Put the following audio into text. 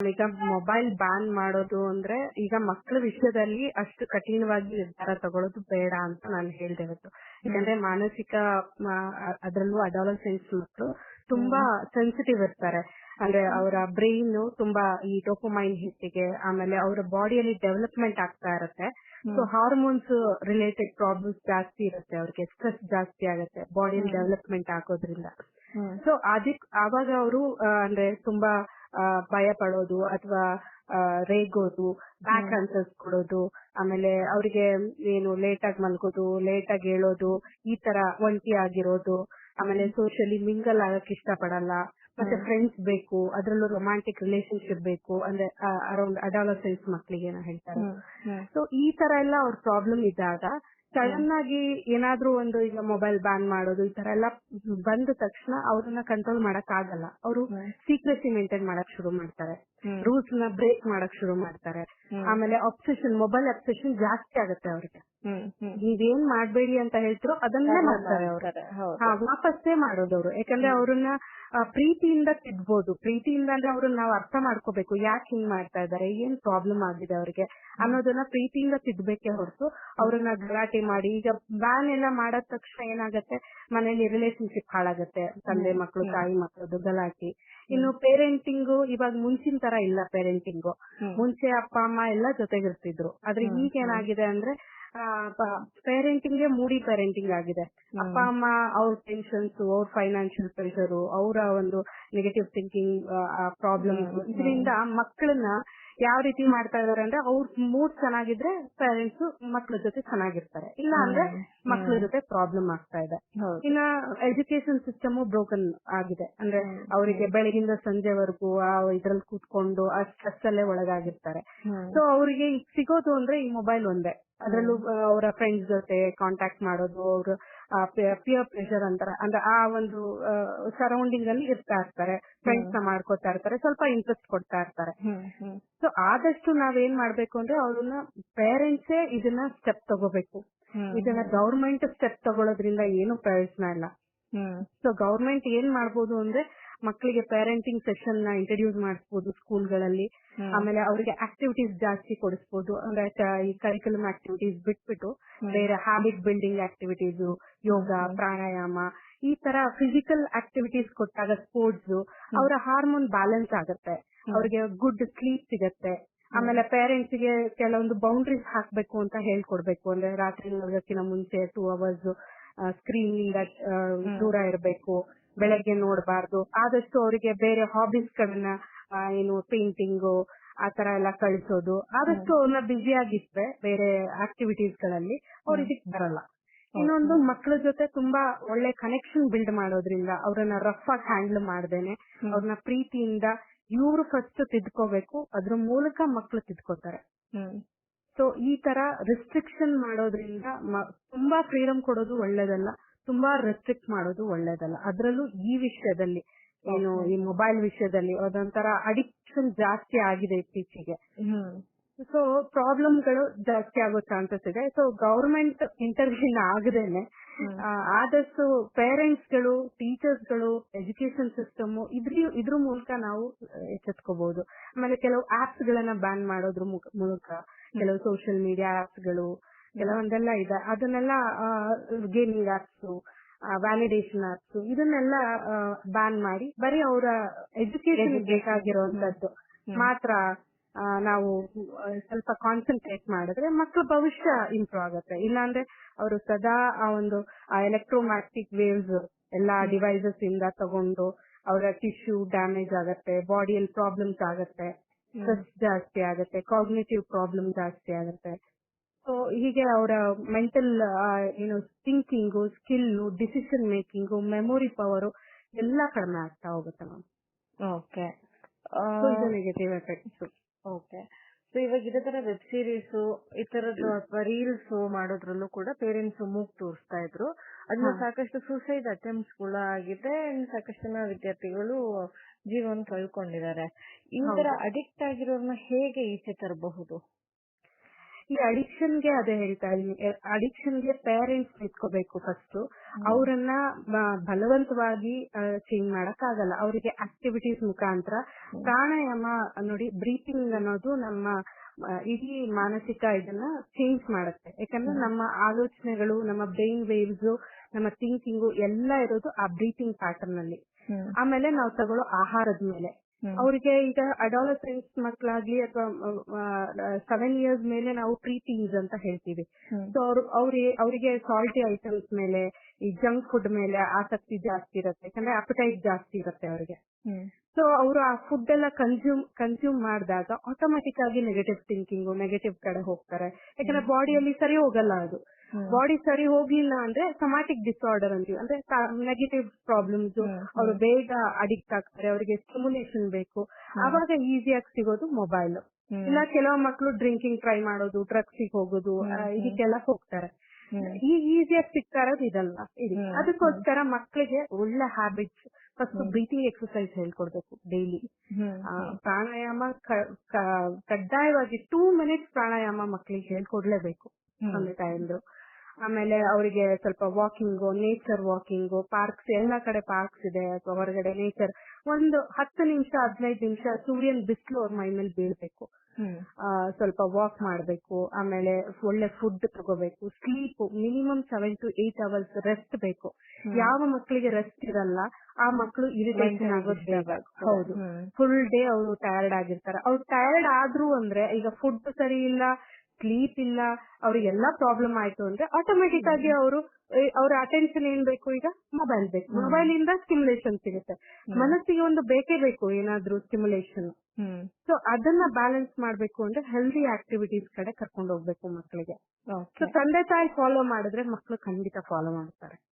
ಈಗ mobile ban ಮಾಡೋದು ಅಂದ್ರೆ ಈಗ ಮಕ್ಕಳ ವಿಷಯದಲ್ಲಿ ಅಷ್ಟು ಕಠಿಣವಾಗಿ ನಿರ್ಧಾರ ತಗೊಳ್ಳೋದು ಬೇಡ ಅಂತ ನಾನು ಹೇಳ್ದೆ ಇವತ್ತು. ಯಾಕಂದ್ರೆ ಮಾನಸಿಕ ಅದರಲ್ಲೂ ಅಡಾಲಸೆಂಟ್ಸ್ ಮಕ್ಕಳು ತುಂಬಾ ಸೆನ್ಸಿಟಿವ್ ಇರ್ತಾರೆ. ಅಂದ್ರೆ ಅವರ ಬ್ರೈನ್ ತುಂಬಾ ಈ ಡೋಪಮೈನ್ ಹಿಟ್ಟಿಗೆ, ಆಮೇಲೆ ಅವರ ಬಾಡಿಯಲ್ಲಿ ಡೆವಲಪ್ಮೆಂಟ್ ಆಗ್ತಾ ಇರುತ್ತೆ. ಸೊ ಹಾರ್ಮೋನ್ಸ್ ರಿಲೇಟೆಡ್ ಪ್ರಾಬ್ಲಮ್ಸ್ ಜಾಸ್ತಿ ಇರುತ್ತೆ, ಅವ್ರಿಗೆ ಸ್ಟ್ರೆಸ್ ಜಾಸ್ತಿ ಆಗುತ್ತೆ ಬಾಡಿಯಲ್ಲಿ ಡೆವಲಪ್ಮೆಂಟ್ ಆಗೋದ್ರಿಂದ. ಸೊ ಆವಾಗ ಅವರು ಅಂದ್ರೆ ತುಂಬಾ ಭಯ ಪಡೋದು ಅಥವಾ ರೇಗೋದು, ಬ್ಯಾಕ್ ಆನ್ಸರ್ಸ್ ಕೊಡೋದು, ಆಮೇಲೆ ಅವ್ರಿಗೆ ಏನು ಲೇಟ್ ಆಗಿ ಮಲ್ಗೋದು, ಲೇಟ್ ಆಗಿ ಹೇಳೋದು, ಈ ತರ ಒಂಟಿ ಆಗಿರೋದು, ಆಮೇಲೆ ಸೋಷಿಯಲಿ ಮಿಂಗಲ್ ಆಗಕ್ ಇಷ್ಟ ಪಡಲ್ಲ, ಮತ್ತೆ ಫ್ರೆಂಡ್ಸ್ ಬೇಕು, ಅದ್ರಲ್ಲೂ ರೊಮ್ಯಾಂಟಿಕ್ ರಿಲೇಶನ್ಶಿಪ್ ಬೇಕು, ಅಂದ್ರೆ ಅರೌಂಡ್ ಅಡಾಲಸೆನ್ಸ್ ಮಕ್ಕಳಿಗೆ ನಾ ಹೇಳ್ತಾರೆ. ಸೊ ಈ ತರ ಎಲ್ಲ ಅವ್ರ ಪ್ರಾಬ್ಲಮ್ ಇದ್ದಾಗ ಸಡನ್ ಆಗಿ ಏನಾದ್ರೂ ಒಂದು ಈಗ ಮೊಬೈಲ್ ಬ್ಯಾನ್ ಮಾಡೋದು ಈ ತರ ಎಲ್ಲ ಬಂದ ತಕ್ಷಣ ಅವ್ರನ್ನ ಕಂಟ್ರೋಲ್ ಮಾಡಕ್ ಆಗಲ್ಲ. ಅವರು ಸೀಕ್ರೆಸಿ ಮೇಂಟೈನ್ ಮಾಡಕ್ ಶುರು ಮಾಡ್ತಾರೆ, ರೂಲ್ಸ್ ನ ಬ್ರೇಕ್ ಮಾಡಕ್ ಶುರು ಮಾಡ್ತಾರೆ. ಆಮೇಲೆ ಮೊಬೈಲ್ ಅಬ್ಸೆಷನ್ ಜಾಸ್ತಿ ಆಗುತ್ತೆ ಅವ್ರಿಗೆ. ನೀವೇನ್ ಮಾಡ್ಬೇಡಿ ಅಂತ ಹೇಳ್ತಿರೋ ಅದನ್ನೇ ಮಾಡ್ತಾರೆ ಅವರು, ವಾಪಸ್ಸೇ ಮಾಡೋದವ್ರು. ಯಾಕಂದ್ರೆ ಅವ್ರನ್ನ ಪ್ರೀತಿಯಿಂದ ತಿದ್ಬೋದು. ಪ್ರೀತಿಯಿಂದ ಅಂದ್ರೆ ಅವ್ರನ್ನ ನಾವು ಅರ್ಥ ಮಾಡ್ಕೋಬೇಕು, ಯಾಕೆ ಹಿಂಗ್ ಮಾಡ್ತಾ ಇದಾರೆ, ಏನ್ ಪ್ರಾಬ್ಲಮ್ ಆಗಿದೆ ಅವ್ರಿಗೆ ಅನ್ನೋದನ್ನ ಪ್ರೀತಿಯಿಂದ ತಿದ್ಬೇಕೆ ಹೊರತು ಅವ್ರನ್ನ ಗಲಾಟೆ ಮಾಡಿ. ಈಗ ಬ್ಯಾನ್ ಎಲ್ಲ ಮಾಡದ ತಕ್ಷಣ ಏನಾಗತ್ತೆ, ಮನೇಲಿ ರಿಲೇಶನ್ಶಿಪ್ ಹಾಳಾಗತ್ತೆ, ತಂದೆ ಮಕ್ಕಳು ತಾಯಿ ಮಕ್ಕಳದು ಗಲಾಟೆ. ಇನ್ನು ಪೇರೆಂಟಿಂಗು ಇವಾಗ ಮುಂಚಿನ ತರ ಇಲ್ಲ. ಪೇರೆಂಟಿಂಗು ಮುಂಚೆ ಅಪ್ಪ ಅಮ್ಮ ಎಲ್ಲ ಜೊತೆಗಿರ್ತಿದ್ರು, ಆದ್ರೆ ಈಗ ಏನಾಗಿದೆ ಅಂದ್ರೆ ಪೇರೆಂಟಿಂಗ್ ಮೂಡಿ ಪೇರೆಂಟಿಂಗ್ ಆಗಿದೆ. ಅಪ್ಪ ಅಮ್ಮ ಅವ್ರ ಟೆನ್ಷನ್ಸ್, ಅವ್ರ ಫೈನಾನ್ಷಿಯಲ್ ಪ್ರೆಷರ್, ಅವರ ಒಂದು ನೆಗೆಟಿವ್ ಥಿಂಕಿಂಗ್ ಪ್ರಾಬ್ಲಮ್ಸ್, ಇದರಿಂದ ಮಕ್ಕಳನ್ನ ಯಾವ ರೀತಿ ಮಾಡ್ತಾ ಇದಾರೆ ಅಂದ್ರೆ ಅವ್ರ ಮೂಡ್ ಚೆನ್ನಾಗಿದ್ರೆ ಪೇರೆಂಟ್ಸ್ ಮಕ್ಳ ಜೊತೆ ಚೆನ್ನಾಗಿರ್ತಾರೆ, ಇಲ್ಲ ಅಂದ್ರೆ ಮಕ್ಳ ಜೊತೆ ಪ್ರಾಬ್ಲಮ್ ಆಗ್ತಾ ಇದೆ. ಇನ್ನ ಎಜುಕೇಶನ್ ಸಿಸ್ಟಮ್ ಬ್ರೋಕನ್ ಆಗಿದೆ. ಅಂದ್ರೆ ಅವರಿಗೆ ಬೆಳಗಿಂದ ಸಂಜೆವರೆಗೂ ಇದ್ರಲ್ಲಿ ಕೂತ್ಕೊಂಡು ಆ ಸ್ಟ್ರೆಸ್ ಅಲ್ಲೇ ಒಳಗಾಗಿರ್ತಾರೆ. ಸೊ ಅವ್ರಿಗೆ ಸಿಗೋದು ಅಂದ್ರೆ ಈ ಮೊಬೈಲ್ ಒಂದೇ. ಅದ್ರಲ್ಲೂ ಅವರ ಫ್ರೆಂಡ್ಸ್ ಜೊತೆ ಕಾಂಟ್ಯಾಕ್ಟ್ ಮಾಡೋದು, ಅವರು ಪಿಯರ್ ಪ್ರೆಷರ್ ಅಂತಾರೆ, ಅಂದ್ರೆ ಆ ಒಂದು ಸರೌಂಡಿಂಗ್ ಅಲ್ಲಿ ಇರ್ತಾ ಇರ್ತಾರೆ, ಫ್ರೆಂಡ್ಸ್ ನ ಮಾಡ್ಕೊತಾ ಇರ್ತಾರೆ, ಸ್ವಲ್ಪ ಇಂಟ್ರೆಸ್ಟ್ ಕೊಡ್ತಾ ಇರ್ತಾರೆ. ಸೊ ಆದಷ್ಟು ನಾವೇನ್ ಮಾಡ್ಬೇಕು ಅಂದ್ರೆ ಅವ್ರನ್ನ ಪೇರೆಂಟ್ಸೇ ಇದನ್ನ ಸ್ಟೆಪ್ ತಗೋಬೇಕು. ಇದನ್ನ ಗವರ್ಮೆಂಟ್ ಸ್ಟೆಪ್ ತಗೊಳ್ಳೋದ್ರಿಂದ ಏನು ಪ್ರಯೋಜನ ಇಲ್ಲ. ಸೊ ಗವರ್ಮೆಂಟ್ ಏನ್ ಮಾಡ್ಬೋದು ಅಂದ್ರೆ ಮಕ್ಕಳಿಗೆ ಪೇರೆಂಟಿಂಗ್ ಸೆಷನ್ ನ ಇಂಟ್ರೊಡ್ಯೂಸ್ ಮಾಡಿಸಬಹುದು ಸ್ಕೂಲ್ಗಳಲ್ಲಿ. ಆಮೇಲೆ ಅವರಿಗೆ ಆಕ್ಟಿವಿಟೀಸ್ ಜಾಸ್ತಿ ಕೊಡಿಸಬಹುದು. ಅಂದ್ರೆ ಈ ಕರಿಕ್ಯುಲಮ್ ಆಕ್ಟಿವಿಟೀಸ್ ಬಿಟ್ಬಿಟ್ಟು ಬೇರೆ ಹ್ಯಾಬಿಟ್ ಬಿಲ್ಡಿಂಗ್ ಆಕ್ಟಿವಿಟೀಸ್, ಯೋಗ, ಪ್ರಾಣಾಯಾಮ, ಈ ತರ ಫಿಸಿಕಲ್ ಆಕ್ಟಿವಿಟೀಸ್ ಕೊಟ್ಟಾಗ ಸ್ಪೋರ್ಟ್ಸ್, ಅವರ ಹಾರ್ಮೋನ್ ಬ್ಯಾಲೆನ್ಸ್ ಆಗುತ್ತೆ, ಅವ್ರಿಗೆ ಗುಡ್ ಸ್ಲೀಪ್ ಸಿಗತ್ತೆ. ಆಮೇಲೆ ಪೇರೆಂಟ್ಸ್ ಗೆ ಕೆಲವೊಂದು ಬೌಂಡ್ರೀಸ್ ಹಾಕ್ಬೇಕು ಅಂತ ಹೇಳ್ಕೊಡ್ಬೇಕು. ಅಂದ್ರೆ ರಾತ್ರಿ ಮಲಗೋಕ್ಕಿಂತ ಮುಂಚೆ 2 hours ಸ್ಕ್ರೀನ್ ಇಂದ ದೂರ ಇರಬೇಕು, ಬೆಳಗ್ಗೆ ನೋಡಬಾರ್ದು. ಆದಷ್ಟು ಅವರಿಗೆ ಬೇರೆ ಹಾಬೀಸ್ ಗಳನ್ನ ಏನು ಪೇಂಟಿಂಗು ಆ ತರ ಎಲ್ಲ ಕಳಿಸೋದು. ಆದಷ್ಟು ಅವ್ರನ್ನ ಬ್ಯುಸಿ ಆಗಿದ್ರೆ ಬೇರೆ ಆಕ್ಟಿವಿಟೀಸ್ ಗಳಲ್ಲಿ ಅವ್ರು ಇದಕ್ ಬರಲ್ಲ. ಇನ್ನೊಂದು ಮಕ್ಕಳ ಜೊತೆ ತುಂಬಾ ಒಳ್ಳೆ ಕನೆಕ್ಷನ್ ಬಿಲ್ಡ್ ಮಾಡೋದ್ರಿಂದ ಅವ್ರನ್ನ ರಫ್ ಆಗಿ ಹ್ಯಾಂಡಲ್ ಮಾಡ್ದೇನೆ ಅವ್ರನ್ನ ಪ್ರೀತಿಯಿಂದ ಇವ್ರು ಫಸ್ಟ್ ತಿದ್ಕೋಬೇಕು, ಅದ್ರ ಮೂಲಕ ಮಕ್ಕಳು ತಿದ್ಕೋತಾರೆ. ಸೊ ಈ ತರ ರಿಸ್ಟ್ರಿಕ್ಷನ್ ಮಾಡೋದ್ರಿಂದ ತುಂಬಾ ಫ್ರೀಡಮ್ ಕೊಡೋದು ಒಳ್ಳೇದಲ್ಲ, ತುಂಬಾ ರೆಸ್ಟ್ರಿಕ್ಟ್ ಮಾಡೋದು ಒಳ್ಳೇದಲ್ಲ. ಅದ್ರಲ್ಲೂ ಈ ವಿಷಯದಲ್ಲಿ ಏನು ಈ ಮೊಬೈಲ್ ವಿಷಯದಲ್ಲಿ ಅದೊಂಥರ ಅಡಿಕ್ಷನ್ ಜಾಸ್ತಿ ಆಗಿದೆ ಇತ್ತೀಚೆಗೆ. ಸೊ ಪ್ರಾಬ್ಲಮ್ಗಳು ಜಾಸ್ತಿ ಆಗೋ ಚಾನ್ಸಸ್ ಇದೆ. ಸೊ ಗವರ್ಮೆಂಟ್ ಇಂಟರ್ವ್ಯೂನ್ ಆಗದೇನೆ ಆದಷ್ಟು ಪೇರೆಂಟ್ಸ್ ಗಳು, ಟೀಚರ್ಸ್ ಗಳು, ಎಜುಕೇಶನ್ ಸಿಸ್ಟಮ್ ಇದ್ರ ಮೂಲಕ ನಾವು ಎಚ್ಚೆತ್ಕೋಬಹುದು. ಆಮೇಲೆ ಕೆಲವು ಆಪ್ಸ್ ಗಳನ್ನ ಬ್ಯಾನ್ ಮಾಡೋದ್ರ ಮೂಲಕ, ಕೆಲವು ಸೋಷಿಯಲ್ ಮೀಡಿಯಾ ಆಪ್ಸ್ ಗಳು ಕೆಲವೊಂದೆಲ್ಲ ಇದೆ, ಅದನ್ನೆಲ್ಲ ಗೇಮಿಂಗ್ ಆಪ್ಸ್, ವ್ಯಾಲಿಡೇಷನ್ ಆಪ್ಸ್, ಇದನ್ನೆಲ್ಲ ಬ್ಯಾನ್ ಮಾಡಿ ಬರೀ ಅವರ ಎಜುಕೇಶನ್ ಬೇಕಾಗಿರುವಂತದ್ದು ಮಾತ್ರ ನಾವು ಸ್ವಲ್ಪ ಕಾನ್ಸಂಟ್ರೇಟ್ ಮಾಡಿದ್ರೆ ಮಕ್ಕಳ ಭವಿಷ್ಯ ಇಂಪ್ರೂವ್ ಆಗುತ್ತೆ. ಇಲ್ಲಾಂದ್ರೆ ಅವರು ಸದಾ ಆ ಒಂದು ಎಲೆಕ್ಟ್ರೋಮ್ಯಾಗ್ನೆಟಿಕ್ ವೇವ್ಸ್ ಎಲ್ಲಾ ಡಿವೈಸಸ್ ಇಂದ ತಗೊಂಡು ಅವರ ಟಿಶ್ಯೂ ಡ್ಯಾಮೇಜ್ ಆಗತ್ತೆ, ಬಾಡಿಯಲ್ಲಿ ಪ್ರಾಬ್ಲಮ್ಸ್ ಆಗತ್ತೆ, ಸ್ಟ್ರೆಸ್ ಜಾಸ್ತಿ ಆಗತ್ತೆ, ಕಾಗ್ನಿಟಿವ್ ಪ್ರಾಬ್ಲಮ್ ಜಾಸ್ತಿ ಆಗತ್ತೆ. ಸೊ ಹೀಗೆ ಅವರ ಮೆಂಟಲ್ ಏನು thinking, skill, decision making, memory power ಎಲ್ಲ ಕಡಿಮೆ ಆಗ್ತಾ ಹೋಗುತ್ತೆ ಮ್ಯಾಮ್. ಓಕೆ, ಇದು ನೆಗೆಟಿವ್ ಎಫೆಕ್ಟ್ಸ್. ಓಕೆ. ಸೊ ಇವಾಗ ಇದೇ ತರ ವೆಬ್ ಸೀರೀಸ್ ಈ ತರದ್ದು ಅಥವಾ ರೀಲ್ಸ್ ಮಾಡೋದ್ರಲ್ಲೂ ಕೂಡ ಪೇರೆಂಟ್ಸ್ ಮೂಗ್ ತೋರಿಸ್ತಾ ಇದ್ರು. ಅದನ್ನ ಸಾಕಷ್ಟು ಸೂಸೈಡ್ ಅಟೆಂಪ್ಟ್ಸ್ ಕೂಡ ಆಗಿದೆ, ಸಾಕಷ್ಟು ಜನ ವಿದ್ಯಾರ್ಥಿಗಳು ಜೀವನ ಕಳ್ಕೊಂಡಿದ್ದಾರೆ. ಈ ತರ ಅಡಿಕ್ಟ್ ಆಗಿರೋರ್ನ ಹೇಗೆ ಈಚೆ ತರಬಹುದು? ಈ ಅಡಿಕ್ಷನ್ಗೆ ಅದೇ ಹೇಳ್ತಾ ಇದೀನಿ, ಅಡಿಕ್ಷನ್ಗೆ ಪೇರೆಂಟ್ಸ್ ನಿಂತ್ಕೋಬೇಕು ಫಸ್ಟ್. ಅವರನ್ನ ಬಲವಂತವಾಗಿ ಚೇಂಜ್ ಮಾಡಕ್ ಆಗಲ್ಲ. ಅವರಿಗೆ ಆಕ್ಟಿವಿಟೀಸ್ ಮುಖಾಂತರ ಪ್ರಾಣಾಯಾಮ ನೋಡಿ, ಬ್ರೀತಿಂಗ್ ಅನ್ನೋದು ನಮ್ಮ ಇಡೀ ಮಾನಸಿಕ ಇದನ್ನ ಚೇಂಜ್ ಮಾಡುತ್ತೆ. ಯಾಕಂದ್ರೆ ನಮ್ಮ ಆಲೋಚನೆಗಳು, ನಮ್ಮ ಬ್ರೈನ್ ವೇವ್ಸ್, ನಮ್ಮ ಥಿಂಕಿಂಗು ಎಲ್ಲ ಇರೋದು ಆ ಬ್ರೀತಿಂಗ್ ಪ್ಯಾಟರ್ನ್ ಅಲ್ಲಿ. ಆಮೇಲೆ ನಾವು ತಗೊಳ್ಳೋ ಆಹಾರದ ಮೇಲೆ. ಅವ್ರಿಗೆ ಈಗ ಅಡಾಲಸೆನ್ಸ್ ಮಕ್ಕಳಾಗ್ಲಿ ಅಥವಾ 7 years ಮೇಲೆ ನಾವು ಪ್ರೀಟೀನ್ಸ್ ಅಂತ ಹೇಳ್ತೀವಿ. ಸೊ ಅವರಿಗೆ ಸಾಲ್ಟಿ ಐಟಮ್ಸ್ ಮೇಲೆ, ಈ ಜಂಕ್ ಫುಡ್ ಮೇಲೆ ಆಸಕ್ತಿ ಜಾಸ್ತಿ ಇರುತ್ತೆ. ಯಾಕಂದ್ರೆ ಅಪಟೈಟ್ ಜಾಸ್ತಿ ಇರುತ್ತೆ ಅವರಿಗೆ. ಸೊ ಅವರು ಆ ಫುಡ್ ಎಲ್ಲ ಕನ್ಸ್ಯೂಮ್ ಮಾಡಿದಾಗ ಆಟೋಮೆಟಿಕ್ ಆಗಿ ನೆಗೆಟಿವ್ ಥಿಂಕಿಂಗ್, ನೆಗೆಟಿವ್ ಕಡೆ ಹೋಗ್ತಾರೆ. ಯಾಕಂದ್ರೆ ಬಾಡಿಯಲ್ಲಿ ಸರಿ ಹೋಗಲ್ಲ ಅದು. ಬಾಡಿ ಸರಿ ಹೋಗ್ಲಿಲ್ಲ ಅಂದ್ರೆ ಸೊಮ್ಯಾಟಿಕ್ ಡಿಸಾರ್ಡರ್ ಅಂತೀವಿ, ಅಂದ್ರೆ ನೆಗೆಟಿವ್ ಪ್ರಾಬ್ಲಮ್ಸ್. ಅವರು ಬೇಗ ಅಡಿಕ್ಟ್ ಆಗ್ತಾರೆ, ಅವರಿಗೆ ಸ್ಟಿಮ್ಯುಲೇಷನ್ ಬೇಕು. ಅವಾಗ ಈಸಿಯಾಗಿ ಸಿಗೋದು ಮೊಬೈಲ್. ಇಲ್ಲ ಕೆಲವು ಮಕ್ಕಳು ಡ್ರಿಂಕಿಂಗ್ ಟ್ರೈ ಮಾಡೋದು, ಡ್ರಗ್ಸಿಗೆ ಹೋಗೋದು, ಇದಕ್ಕೆಲ್ಲ ಹೋಗ್ತಾರೆ. ಈ ಈಸಿಯಾಗಿ ಸಿಗ್ತಾ ಇರೋದು ಇದಲ್ಲ ಇದು. ಅದಕ್ಕೋಸ್ಕರ ಮಕ್ಕಳಿಗೆ ಒಳ್ಳೆ ಹ್ಯಾಬಿಟ್ಸ್, ಫಸ್ಟ್ ಬ್ರೀತಿಂಗ್ ಎಕ್ಸರ್ಸೈಸ್ ಹೇಳ್ಕೊಡ್ಬೇಕು ಡೈಲಿ. ಪ್ರಾಣಾಯಾಮ ಕಡ್ಡಾಯವಾಗಿ 2 minutes ಪ್ರಾಣಾಯಾಮ ಮಕ್ಕಳಿಗೆ ಹೇಳ್ಕೊಡ್ಲೇಬೇಕು ತಂದೆ ತಾಯಂದ್ರು. ಆಮೇಲೆ ಅವರಿಗೆ ಸ್ವಲ್ಪ ವಾಕಿಂಗ್, ನೇಚರ್ ವಾಕಿಂಗ್, ಪಾರ್ಕ್ಸ್, ಎಲ್ಲಾ ಕಡೆ ಪಾರ್ಕ್ಸ್ ಇದೆ ಅಥವಾ ಹೊರಗಡೆ ನೇಚರ್, ಒಂದು 10 ನಿಮಿಷ 15 ನಿಮಿಷ ಸೂರ್ಯನ ಬಿಸಿಲು ಅವ್ರ ಮೈ ಮೇಲೆ ಬೀಳ್ಬೇಕು. ಸ್ವಲ್ಪ ವಾಕ್ ಮಾಡ್ಬೇಕು. ಆಮೇಲೆ ಒಳ್ಳೆ ಫುಡ್ ತಗೋಬೇಕು. Sleep minimum 7 to 8 hours rest ಬೇಕು. ಯಾವ ಮಕ್ಕಳಿಗೆ ರೆಸ್ಟ್ ಇರಲ್ಲ ಆ ಮಕ್ಕಳು ಇರಿಟೇಷನ್ ಆಗೋದು ಬೇಗ. ಹೌದು, ಫುಲ್ ಡೇ ಅವರು ಟಯರ್ಡ್ ಆಗಿರ್ತಾರೆ. ಅವ್ರು ಟಯರ್ಡ್ ಆದ್ರು ಅಂದ್ರೆ, ಈಗ ಫುಡ್ ಸರಿ ಇಲ್ಲ, ಸ್ಲೀಪ್ ಇಲ್ಲ, ಅವ್ರಿಗೆಲ್ಲಾ ಪ್ರಾಬ್ಲಮ್ ಆಯ್ತು ಅಂದ್ರೆ ಆಟೋಮೆಟಿಕ್ ಆಗಿ ಅವ್ರ ಅಟೆನ್ಷನ್ ಏನ್ ಬೇಕು, ಈಗ ಮೊಬೈಲ್ ಬೇಕು. ಮೊಬೈಲ್ ಇಂದ ಸ್ಟಿಮ್ಯುಲೇಷನ್ ಸಿಗುತ್ತೆ. ಮನಸ್ಸಿಗೆ ಒಂದು ಬೇಕೇ ಬೇಕು ಏನಾದ್ರೂ ಸ್ಟಿಮ್ಯುಲೇಷನ್. ಸೊ ಅದನ್ನ ಬ್ಯಾಲೆನ್ಸ್ ಮಾಡ್ಬೇಕು ಅಂದ್ರೆ ಹೆಲ್ದಿ ಆಕ್ಟಿವಿಟೀಸ್ ಕಡೆ ಕರ್ಕೊಂಡು ಹೋಗ್ಬೇಕು ಮಕ್ಕಳಿಗೆ. ಸೊ ತಂದೆ ತಾಯಿ ಫಾಲೋ ಮಾಡಿದ್ರೆ ಮಕ್ಕಳು ಖಂಡಿತ ಫಾಲೋ ಮಾಡ್ತಾರೆ.